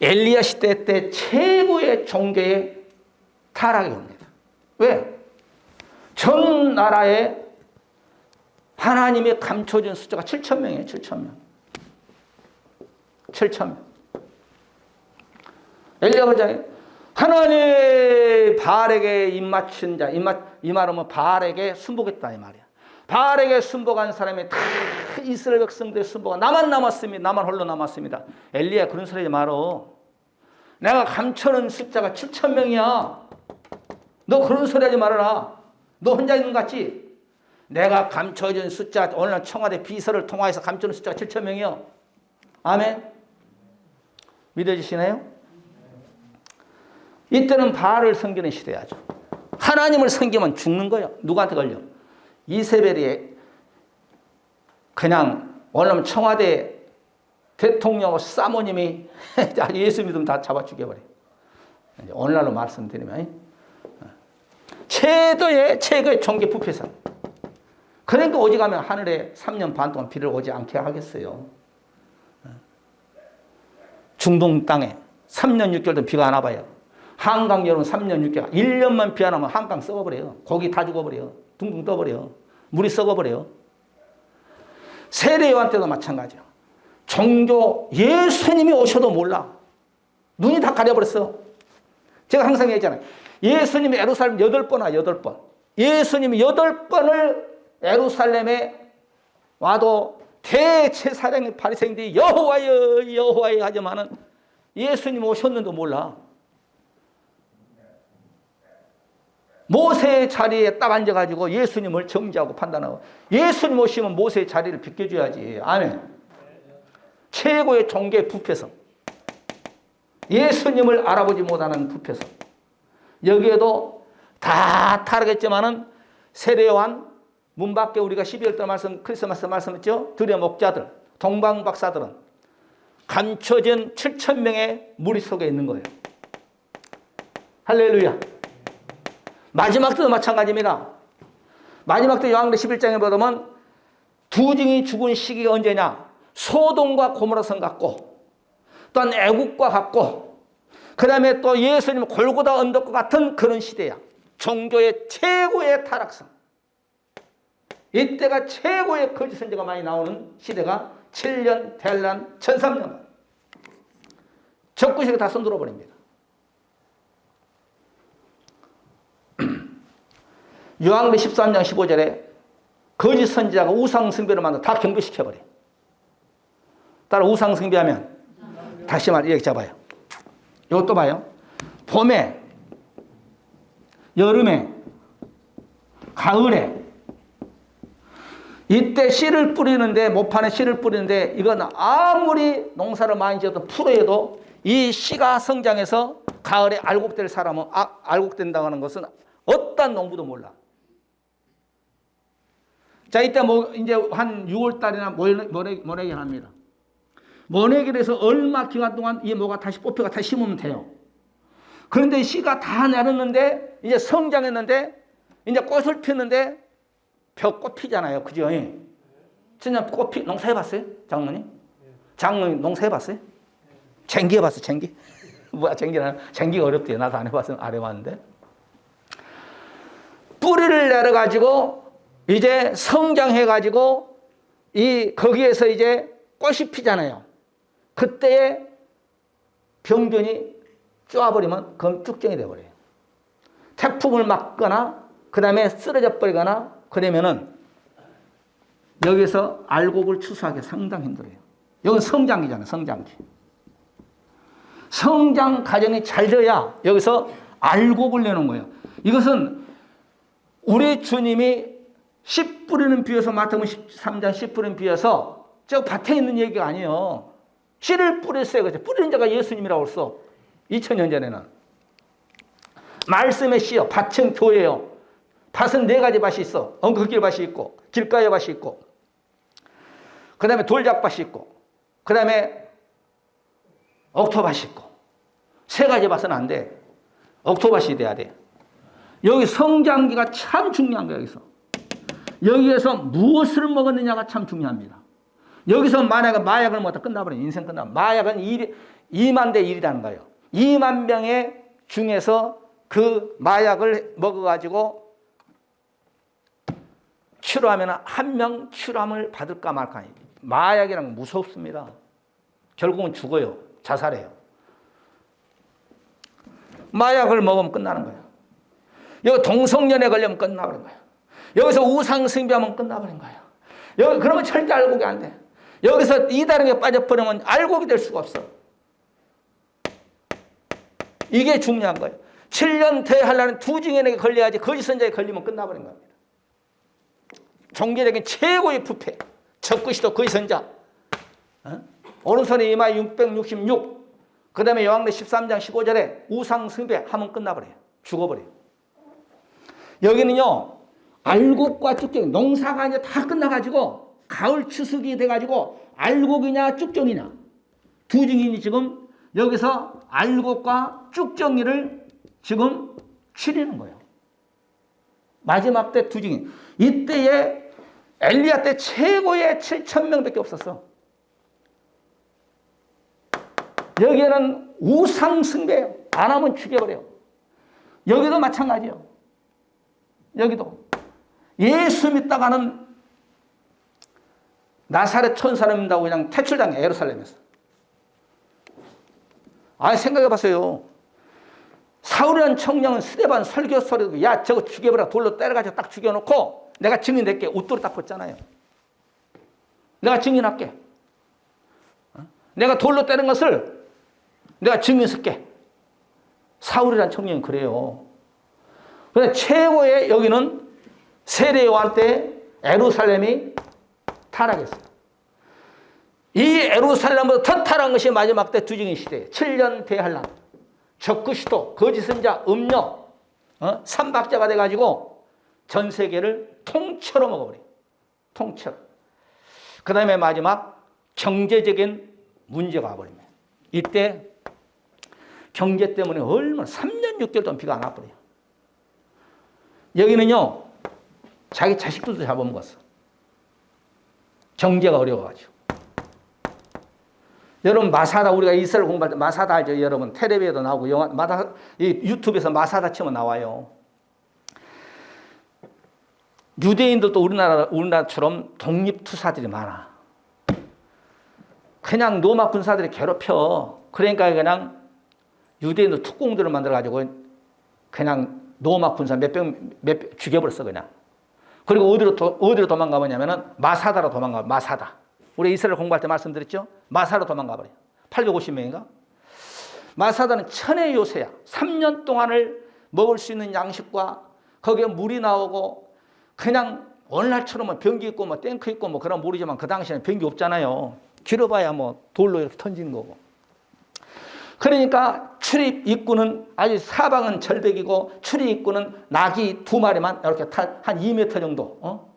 엘리야 시대 때 최고의 종교의 타락이 옵니다. 왜? 전 나라에 하나님이 감춰준 숫자가 7,000명이에요. 7,000명. 엘리야가 그러잖아요. 하나님 바알에게 입맞춘 자, 이 말은 바알에게 순복했다 이 말이야. 바알에게 순복한 사람이 다 이스라엘 백성들의 순복한 나만 남았습니다. 나만 홀로 남았습니다. 엘리야 그런 소리 하지 말어. 내가 감춰놓은 숫자가 7,000명이야. 너 그런 소리 하지 말아라. 너 혼자 있는 것 같지? 내가 감춰준 숫자, 오늘 청와대 비서를 통화해서 감춰놓은 숫자가 7,000명이요. 아멘. 믿어지시나요? 이때는 바알을 섬기는 시대야죠. 하나님을 섬기면 죽는 거예요. 누구한테 걸려? 이세벨이 그냥 오늘 청와대 대통령 사모님이 예수 믿으면 다 잡아 죽여버려. 오늘날로 말씀드리면 최고의 종교 부패상. 그러니까 오직하면 하늘에 3년 반 동안 비를 오지 않게 하겠어요. 중동 땅에 3년 6개월 동안 비가 안 와봐요. 한강 여름 3년 6개월 1년만 비 안 오면 한강 썩어버려요. 고기 다 죽어버려요. 둥둥 떠버려요. 물이 썩어버려요. 세례요한 때도 마찬가지예요. 종교 예수님이 오셔도 몰라. 눈이 다 가려버렸어. 제가 항상 얘기했잖아요. 예수님이 예루살렘 8번. 예수님이 8번을 예루살렘에 와도 대제사장의 바리새인들이 여호와여 하지만은 예수님 오셨는도 몰라. 모세의 자리에 딱 앉아가지고 예수님을 정죄하고 판단하고, 예수님 오시면 모세의 자리를 비켜줘야지. 아멘. 최고의 종교의 부패성. 예수님을 알아보지 못하는 부패성. 여기에도 다 타락했지만은 세례요한 문 밖에 우리가 12월 달 크리스마스 말씀했죠. 들의 목자들 동방 박사들은 감춰진 7,000명의 무리 속에 있는 거예요. 할렐루야. 마지막 때도 마찬가지입니다. 마지막 때 요한계시록 11장에 보면 두 증이 죽은 시기가 언제냐? 소돔과 고모라 성 같고, 또한 애국과 같고, 그 다음에 또 예수님 골고다 언덕과 같은 그런 시대야. 종교의 최고의 타락성. 이때가 최고의 거짓 선지가 많이 나오는 시대가 7년, 대환란, 1003년. 적구식을 다 손들어 버립니다. 요한계시록 13장 15절에 거짓 선지자가 우상 숭배를 만들어 다 경배시켜버려. 따라 우상 숭배하면 다시 말해 여기 잡아요. 이것도 봐요. 봄에, 여름에, 가을에 이때 씨를 뿌리는데, 모판에 씨를 뿌리는데, 이건 아무리 농사를 많이 지어도 풀어도 이 씨가 성장해서 가을에 알곡될 사람은 알곡된다고 하는 것은 어떤 농부도 몰라. 자, 이때 이제 한 6월 달이나 모내기를 합니다. 모내기를 해서 얼마 기간 동안 이 모가 다시 뽑혀가 다시 심으면 돼요. 그런데 씨가 다 내렸는데, 이제 성장했는데, 이제 꽃을 피웠는데, 벽꽃 피잖아요. 그죠? 진짜 꽃 농사 해봤어요? 장로님? 장로님 농사 해봤어요? 쟁기 해봤어요? 쟁기? 뭐야, 쟁기가 어렵대요. 나도 안 해봤는데. 뿌리를 내려가지고, 이제 성장해가지고, 거기에서 이제 꽃이 피잖아요. 그때에 병균이 쪼아버리면 그건 쭉정이 돼버려요. 태풍을 맞거나, 그 다음에 쓰러져 버리거나, 그러면은 여기서 알곡을 추수하기 상당히 힘들어요. 이건 성장기잖아요. 성장기. 성장 과정이 잘 돼야 여기서 알곡을 내는 거예요. 이것은 우리 주님이 씨 뿌리는 비유에서 마태복음 13장 씨 뿌리는 비유에서 저 밭에 있는 얘기가 아니에요. 씨를 뿌렸어요. 그래서 뿌리는 자가 예수님이라고 했어. 2000년 전에는. 말씀의 씨요. 밭은 교회예요. 밭은 4가지 밭이 있어. 엉겅길 밭이 있고, 길가의 밭이 있고, 그 다음에 돌잡밭이 있고, 그 다음에 옥토밭이 있고. 3가지 밭은 안 돼. 옥토밭이 돼야 돼. 여기 성장기가 참 중요한 거야, 여기서. 여기에서 무엇을 먹었느냐가 참 중요합니다. 여기서 만약에 마약을 먹었다 끝나버려요. 인생 끝나면. 마약은 2만 대 1이라는 거예요. 2만 명의 중에서 그 마약을 먹어가지고 치료하면 한 명 치료함을 받을까 말까. 마약이란 건 무섭습니다. 결국은 죽어요. 자살해요. 마약을 먹으면 끝나는 거예요. 여기 동성연애 걸리면 끝나버린 거예요. 여기서 우상 숭배하면 끝나버린 거예요. 여기 그러면 절대 알곡이 안 돼. 여기서 이다름에 빠져버리면 알곡이 될 수가 없어. 이게 중요한 거예요. 7년 대하려는 두 증인에게 걸려야지 거짓 선자에 걸리면 끝나버린 겁니다. 종교적인 최고의 부패, 적그리스도 거짓 선자. 오른손에 이마 666. 그 다음에 요한계시록 13장 15절에 우상 숭배 하면 끝나버려요. 죽어버려요. 여기는요, 알곡과 쭉정이, 농사가 이제 다 끝나가지고 가을 추석이 돼가지고 알곡이냐 쭉정이냐 두 증인이 지금 여기서 알곡과 쭉정이를 지금 치르는 거예요. 마지막 때 두 증인. 이때에 엘리야 때 최고의 7,000명밖에 없었어. 여기에는 우상 숭배예요. 안 하면 죽여버려요. 여기도 마찬가지예요. 여기도 예수 믿다가는 나사렛 천사를 믿다고 그냥 퇴출당해. 예루살렘에서. 생각해 봤어요. 사울이라는 청년은 스데반 설교소리도 야 저거 죽여버려. 돌로 때려가지고 딱 죽여놓고 내가 증인할게. 웃돌이 딱 벗잖아요. 내가 증인할게. 내가 돌로 때린 것을 내가 증인할게. 사울이라는 청년은 그래요. 그런데 최고의 여기는 세례 요한 때 예루살렘이 타락했어요. 이 예루살렘보다 더 타락한 것이 마지막 때 두 증인 시대예요. 7년 대환란. 적그리스도, 거짓 선자, 음녀, 삼박자가 돼가지고 전 세계를 통째로 먹어버려요. 통째로. 그 다음에 마지막 경제적인 문제가 와버립니다. 이때 경제 때문에 얼마나 3년 6개월 동안 비가 안 와버려요. 여기는요, 자기 자식들도 잡아먹었어. 경제가 어려워가지고. 여러분, 마사다, 우리가 이스라엘 공부할 때 마사다 알죠? 여러분, 텔레비에도 나오고, 유튜브에서 마사다 치면 나와요. 유대인들도 우리나라처럼 독립투사들이 많아. 그냥 로마 군사들이 괴롭혀. 그러니까 그냥 유대인들 특공들을 만들어가지고 그냥 로마 군사 몇 명 죽여버렸어, 그냥. 그리고 어디로 도망가버냐면은 마사다로 도망가, 마사다. 우리 이스라엘 공부할 때 말씀드렸죠? 마사다로 도망가버려. 850명인가? 마사다는 천의 요새야. 3년 동안을 먹을 수 있는 양식과 거기에 물이 나오고 그냥 오늘날처럼 변기 있고 뭐 탱크 있고 뭐 그런 모르지만 그 당시에는 변기 없잖아요. 길어봐야 뭐 돌로 이렇게 던지는 거고. 그러니까 출입 입구는 아주 사방은 절벽이고 출입 입구는 낙이 2마리만 이렇게 한 2m 정도,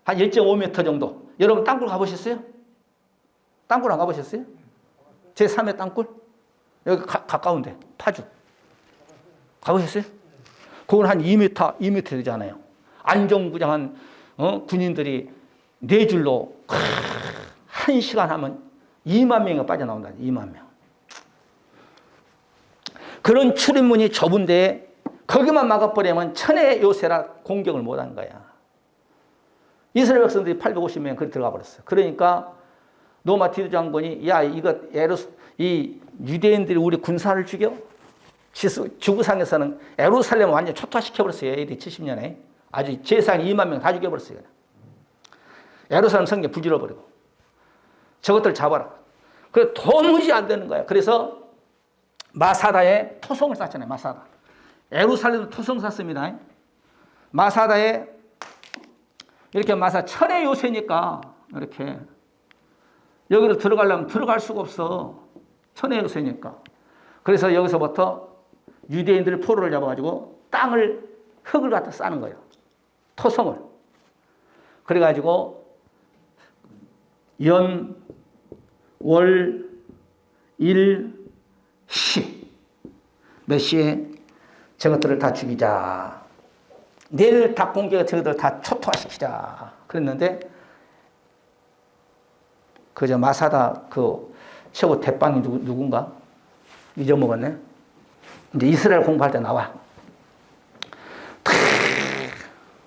한 1.5m 정도. 여러분 땅굴 가보셨어요? 땅굴 안 가보셨어요? 제3의 땅굴? 여기 가까운데 파주. 가보셨어요? 그건 한 2m 되잖아요. 안정부장한 군인들이 4줄로 1시간 하면 2만 명이 빠져나온다. 2만 명. 그런 출입문이 좁은데 거기만 막아버리면 천의 요새라 공격을 못한 거야. 이스라엘 백성들이 850명 그리 들어가 버렸어. 그러니까 로마 디도 장군이 야 이 유대인들이 우리 군사를 죽여? 지구상에서는 예루살렘을 완전히 초토화시켜버렸어요. AD 70년에. 아주 제상 2만 명 다 죽여버렸어요. 예루살렘 성경 불질러버리고. 저것들 잡아라. 그래 도무지 안 되는 거야. 그래서 마사다에 토성을 쌌잖아요. 마사다. 예루살렘도 토성 쌌습니다. 마사다에 이렇게 천의 요새니까 이렇게 여기로 들어가려면 들어갈 수가 없어. 천의 요새니까. 그래서 여기서부터 유대인들이 포로를 잡아가지고 흙을 갖다 싸는 거예요. 토성을. 그래가지고 연, 월, 일, 시. 몇 시에 저것들을 다 죽이자. 내일 닭 공개가 저것들을 다 초토화시키자. 그랬는데 그저 마사다 최고 대빵이 누군가? 잊어먹었네. 이제 이스라엘 공부할 때 나와.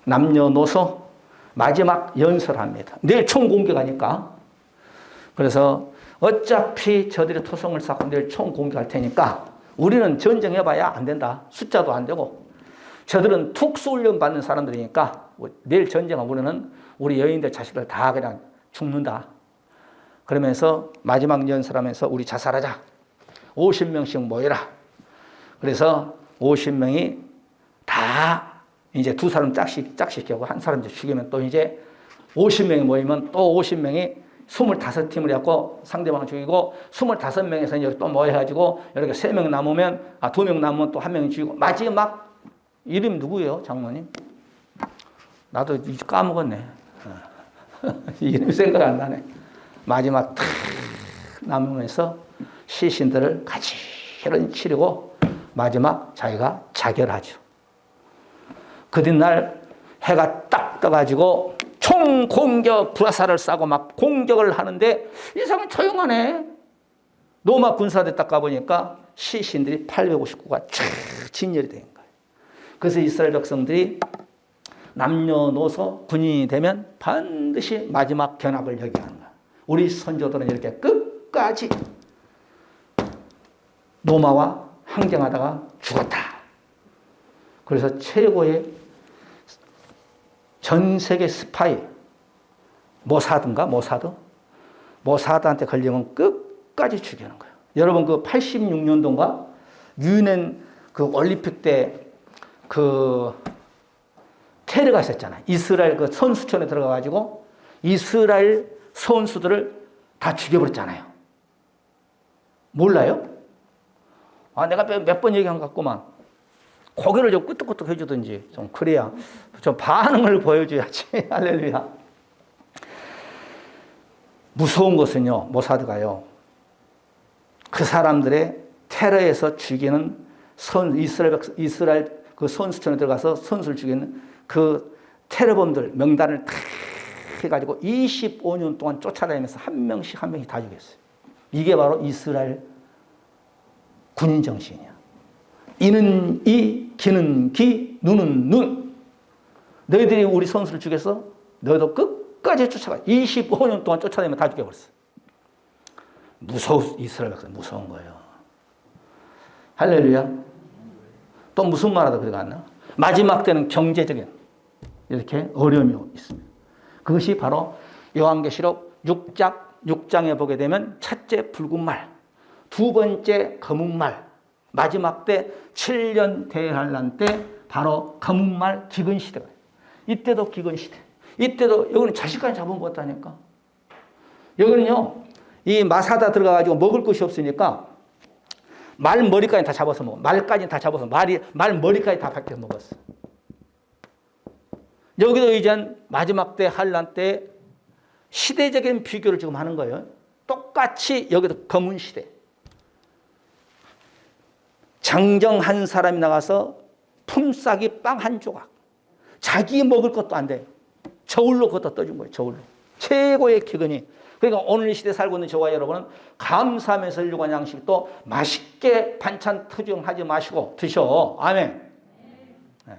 남녀노소 마지막 연설합니다. 내일 총공격하니까. 그래서 어차피 저들이 토성을 쌓고 내일 총공격할 테니까 우리는 전쟁해봐야 안 된다. 숫자도 안 되고. 저들은 특수훈련 받는 사람들이니까 내일 전쟁하면 우리는 우리 여인들 자식들 다 그냥 죽는다. 그러면서 마지막 연설하면서 우리 자살하자. 50명씩 모여라. 그래서 50명이 다 이제 두 사람 짝씩 하고 한 사람 죽이면 또 이제 50명이 모이면 또 50명이 25팀을 해갖고 상대방을 죽이고 25명에서 이제 또 모여가지고 이렇게 3명 남으면 2명 남으면 또 1명이 죽이고 마지막 이름 누구예요, 장모님? 나도 이제 까먹었네. 이름이 생각 안 나네. 마지막 탁 남으면서 시신들을 가지런히 치르고 마지막 자기가 자결하죠. 그 뒷날 해가 딱 떠가지고 총 공격 불화살을 쏴고 막 공격을 하는데 이상은 조용하네. 로마 군사대 딱 가보니까 시신들이 859가 쫙 진열이 된 거예요. 그래서 이스라엘 백성들이 남녀노소 군인이 되면 반드시 마지막 견학을 여기 하는 거야. 우리 선조들은 이렇게 끝까지 로마와 항쟁하다가 죽었다. 그래서 최고의 전 세계 스파이 모사드한테 걸리면 끝까지 죽이는 거예요. 여러분 그 86년도인가 유엔 그 올림픽 때 그 테러가 있었잖아요. 이스라엘 그 선수촌에 들어가가지고 이스라엘 선수들을 다 죽여버렸잖아요. 몰라요? 내가 몇 번 얘기한 것 같구만. 고개를 좀 끄덕끄덕 해주든지 좀 그래야 좀 반응을 보여줘야지. 할렐루야. 무서운 것은요, 모사드가요, 그 사람들의 테러에서 죽이는 이스라엘 그 선수촌에 들어가서 선수를 죽이는 그 테러범들 명단을 다 해가지고 25년 동안 쫓아다니면서 한 명씩 한 명씩 다 죽였어요. 이게 바로 이스라엘 군인 정신이야. 이는 이, 귀는 귀, 눈은 눈. 너희들이 우리 선수를 죽여서 너희도 끝까지 쫓아가. 25년 동안 쫓아다니면 다 죽여버렸어. 이스라엘 백성 무서운 거예요. 할렐루야. 또 무슨 말하다 그래 갔나? 마지막 때는 경제적인 이렇게 어려움이 있습니다. 그것이 바로 요한계시록 6장에 보게 되면 첫째 붉은 말, 두 번째 검은 말, 마지막 때 7년 대환란 때 바로 검은 말 기근 시대가. 이때도 기근 시대. 이때도 여기는 자식까지 잡은 것 같다니까. 여기는요, 이 마사다 들어가가지고 먹을 것이 없으니까 말 머리까지 다 잡아서 먹어. 말까지 다 잡아서 말 머리까지 다 밖에서 먹었어. 여기도 이제 마지막 때 환란 때 시대적인 비교를 지금 하는 거예요. 똑같이 여기도 검은 시대. 장정 한 사람이 나가서 품삯이 빵 한 조각. 자기 먹을 것도 안 돼. 저울로 그것도 떠준 거예요. 저울로. 최고의 기근이. 그러니까 오늘 시대에 살고 있는 저와 여러분은 감사하면서 일용할 양식도 맛있게 반찬 투정하지 마시고 드셔. 아멘. 네.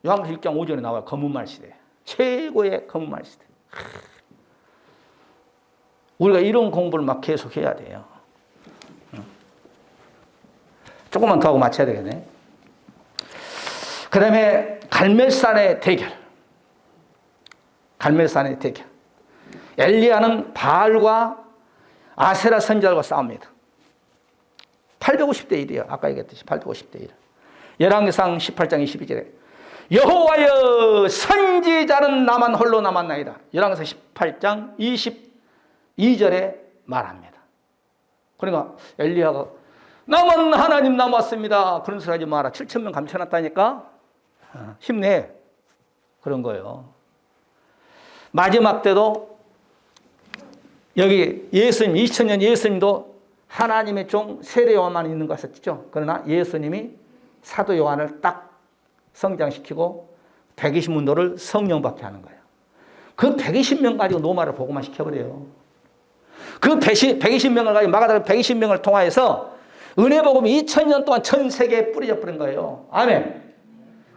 요한계시록 1장 5절에 나와요. 검은 말 시대. 최고의 검은 말 시대. 우리가 이런 공부를 막 계속 해야 돼요. 조금만 더 하고 마쳐야 되겠네. 그 다음에 갈멜산의 대결. 갈멜산의 대결. 엘리야는 바알과 아세라 선지자들과 싸웁니다. 850대 1이에요. 아까 얘기했듯이 850대 1. 열왕기상 18장 22절에 여호와여 선지자는 나만 홀로 남았나이다. 열왕기상 18장 22절에 말합니다. 그러니까 엘리야가 남은 하나님 남았습니다. 그런 소리 하지 마라. 7,000명 감춰놨다니까. 힘내. 그런 거예요. 마지막 때도 여기 예수님, 2000년 예수님도 하나님의 종 세례 요한만 있는 거 같았죠. 그러나 예수님이 사도 요한을 딱 성장시키고 120문도를 성령 받게 하는 거예요. 그 120명 가지고 노마를 복음화 시켜버려요. 그 120명을 가지고 마가다락 120명을 통하여서 은혜 복음이 2000년 동안 전 세계에 뿌려져 버린 거예요. 아멘.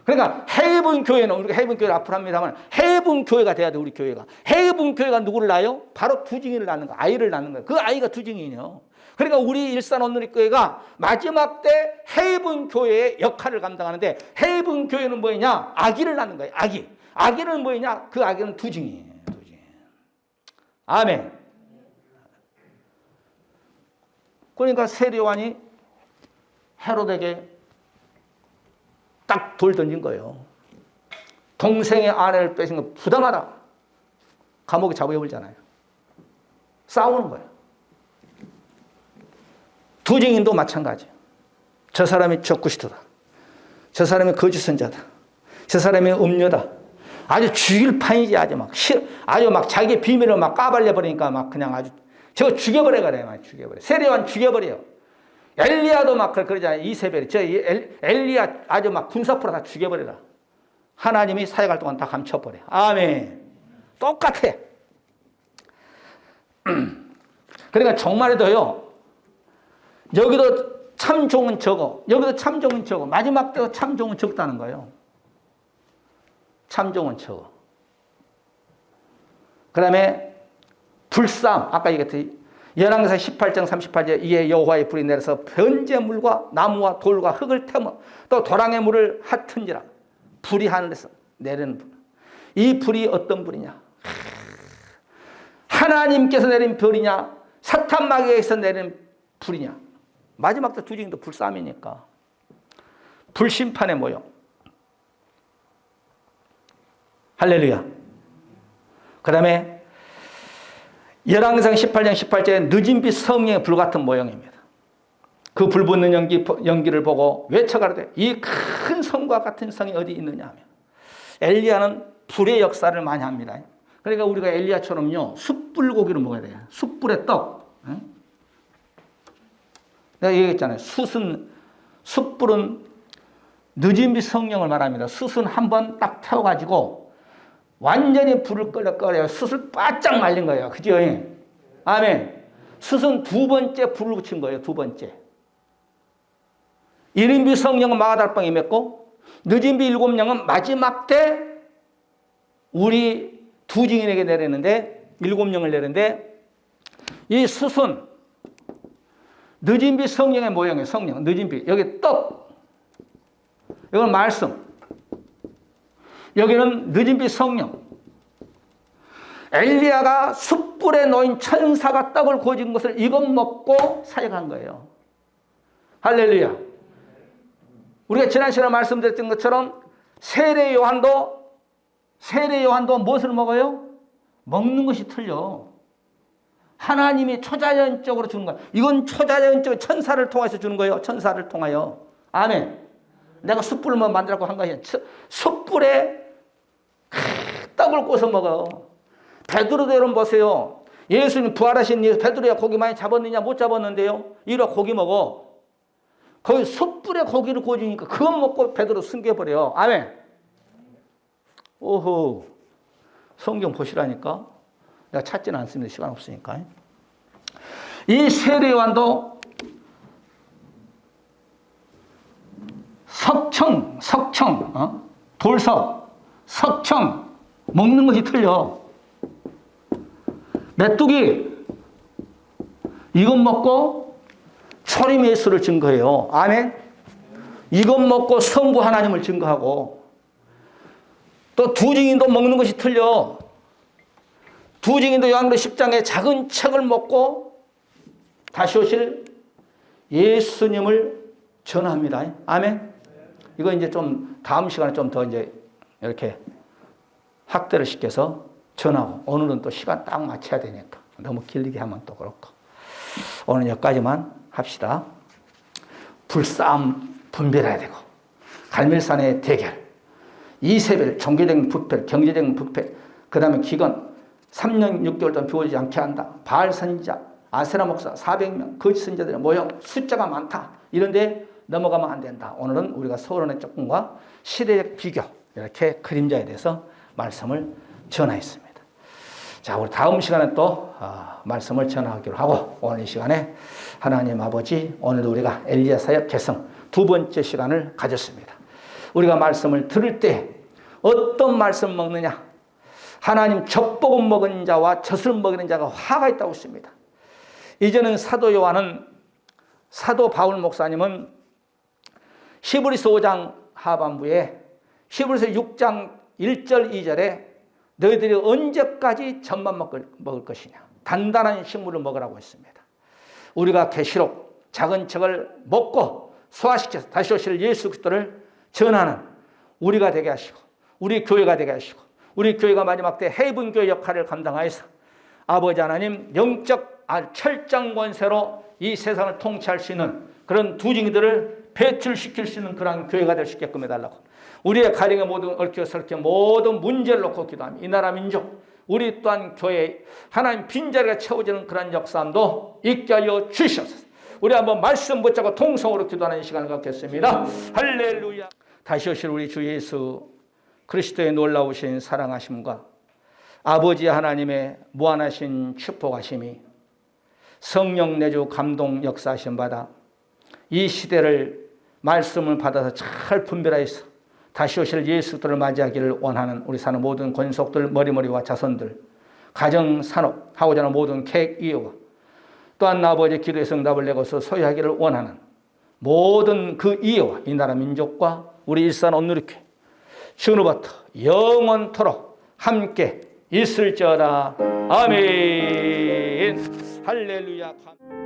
그러니까 해분 교회는 우리가 해분 교회를 앞으로 합니다만 해분 교회가 돼야 돼. 우리 교회가 해분 교회가 누구를 낳아요? 바로 두증인을 낳는 거, 아이를 낳는 거예요. 그 아이가 두증인이요. 그러니까 우리 일산 온누리 교회가 마지막 때 해분 교회의 역할을 감당하는데 해분 교회는 뭐냐? 아기를 낳는 거예요. 아기는 뭐냐? 그 아기는 두증이에요. 두증. 아멘. 그러니까 세례 요한이 헤롯에게 딱 돌 던진 거예요. 동생의 아내를 뺏은 거 부당하다. 감옥에 잡아버리잖아요. 싸우는 거예요. 두 증인도 마찬가지. 저 사람이 적그리스도다. 저 사람이 거짓 선자다. 저 사람이 음녀다. 아주 죽일 판이지. 아주 막 자기의 비밀을 막 까발려 버리니까 막 그냥 아주 저거 죽여버려 그래요. 막 죽여버려. 세례요한 죽여버려요. 엘리야도 막 그러잖아요. 이세벨이. 엘리야 아주 막 군사프로 다 죽여버려라. 하나님이 사역할 동안 다 감춰버려. 아멘. 똑같아. 그러니까 정말에도요. 여기도 참종은 적어. 여기도 참종은 적어. 마지막 때도 참종은 적다는 거예요. 참종은 적어. 그 다음에 불쌈. 아까 얘기했듯이 열왕기상 18장 38절 이에 여호와의 불이 내려서 번제물과 나무와 돌과 흙을 태워 또 도랑의 물을 핫은지라. 불이 하늘에서 내리는 불. 이 불이 어떤 불이냐? 하나님께서 내린 불이냐? 사탄 마귀에서 내린 불이냐? 마지막 때 두 증인도 불싸움이니까. 불심판의 모형. 할렐루야. 그 다음에 열왕기상 18장 18절에 늦은 빛 성령의 불 같은 모형입니다. 그 불 붙는 연기를 보고 외쳐가라되 이 큰 성과 같은 성이 어디 있느냐 하면 엘리야는 불의 역사를 많이 합니다. 그러니까 우리가 엘리야처럼요, 숯불고기를 먹어야 돼요. 숯불의 떡. 내가 얘기했잖아요. 숯불은 늦은 빛 성령을 말합니다. 숯은 한번 딱 태워가지고 완전히 불을 끌어야 숯을 바짝 말린 거예요. 그죠? 아멘. 숯은 두 번째 불을 붙인 거예요. 두 번째. 이른 빛 성령은 마가달방에 맺고 늦은 빛 일곱 영은 마지막 때 우리 두 증인에게 내리는데 일곱 영을 내리는데 이 숯은 늦은 빛 성령의 모양이에요. 성령. 늦은 빛. 여기 떡. 이건 말씀. 여기는 늦은 빛 성령. 엘리야가 숯불에 놓인 천사가 떡을 구워준 것을 이것 먹고 사역한 거예요. 할렐루야. 우리가 지난 시간에 말씀드렸던 것처럼 세례 요한도 무엇을 먹어요? 먹는 것이 틀려. 하나님이 초자연적으로 주는 거야. 이건 초자연적 천사를 통해서 주는 거예요. 천사를 통하여. 아멘. 내가 숯불을 만들라고 한 것이 숯불에 떡을 구워서 먹어. 베드로도 여러분 보세요. 예수님 부활하신 베드로야 고기 많이 잡았느냐? 못 잡았는데요. 이리 고기 먹어. 거기 숯불에 고기를 구워주니까 그거 먹고 베드로 숨겨버려. 아멘. 오호. 성경 보시라니까. 내가 찾지는 않습니다. 시간 없으니까. 이 세례요한도 석청, 돌석, 석청 먹는 것이 틀려. 메뚜기 이것 먹고 초림 예수를 증거해요. 아멘. 이것 먹고 성부 하나님을 증거하고 또 두 증인도 먹는 것이 틀려. 두 증인도 요한계시록 10장에 작은 책을 먹고 다시 오실 예수님을 전합니다. 아멘. 이거 이제 좀 다음 시간에 좀 더 이제 이렇게 확대를 시켜서 전하고 오늘은 또 시간 딱 맞춰야 되니까 너무 길게 하면 또 그렇고 오늘 여기까지만 합시다. 불싸움 분별해야 되고 갈멜산의 대결, 이세벨 종교적인 부패, 경제적인 부패, 그 다음에 기근 3년 6개월 동안 비워지지 않게 한다. 바알 선지자, 아세라 목사 400명, 거짓 선지자들의 모형 숫자가 많다. 이런데 넘어가면 안 된다. 오늘은 우리가 서론의 조건과 시대적 비교 이렇게 그림자에 대해서 말씀을 전하였습니다. 자, 우리 다음 시간에 또 말씀을 전하기로 하고 오늘 이 시간에 하나님 아버지 오늘도 우리가 엘리야 사역 개성 두 번째 시간을 가졌습니다. 우리가 말씀을 들을 때 어떤 말씀 먹느냐? 하나님 젖복음 먹은 자와 젖을 먹이는 자가 화가 있다고 했습니다. 이제는 사도 바울 목사님은 히브리서 5장 하반부에 히브리서 6장 1절 2절에 너희들이 언제까지 젖만 먹을 것이냐. 단단한 식물을 먹으라고 했습니다. 우리가 계시록 작은 책을 먹고 소화시켜서 다시 오실 예수 그리스도를 전하는 우리가 되게 하시고 우리 교회가 되게 하시고 우리 교회가 마지막 때 해븐교회 역할을 감당하여서 아버지 하나님 영적 철장 권세로 이 세상을 통치할 수 있는 그런 두 증인들을 배출시킬 수 있는 그런 교회가 될 수 있게끔 해달라고 우리의 가정의 모든 얽혀 설켜 모든 문제를 놓고 기도합니다. 이 나라 민족 우리 또한 교회 하나님 빈자리가 채워지는 그런 역사함도 있게 하여 주시옵소서. 우리 한번 말씀 붙잡고 통성으로 기도하는 시간을 갖겠습니다. 할렐루야. 다시 오실 우리 주 예수 그리스도의 놀라우신 사랑하심과 아버지 하나님의 무한하신 축복하심이 성령 내주 감동 역사하심 받아 이 시대를 말씀을 받아서 잘 분별하여서 다시 오실 예수들을 맞이하기를 원하는 우리 사는 모든 권속들 머리머리와 자손들 가정 산업 하고자 하는 모든 계획 이유와 또한 아버지 기도의 응답을 내고서 소유하기를 원하는 모든 그 이유와 이 나라 민족과 우리 일산 온누리교회 지금부터 영원토록 함께 있을지어다. 아멘. 할렐루야.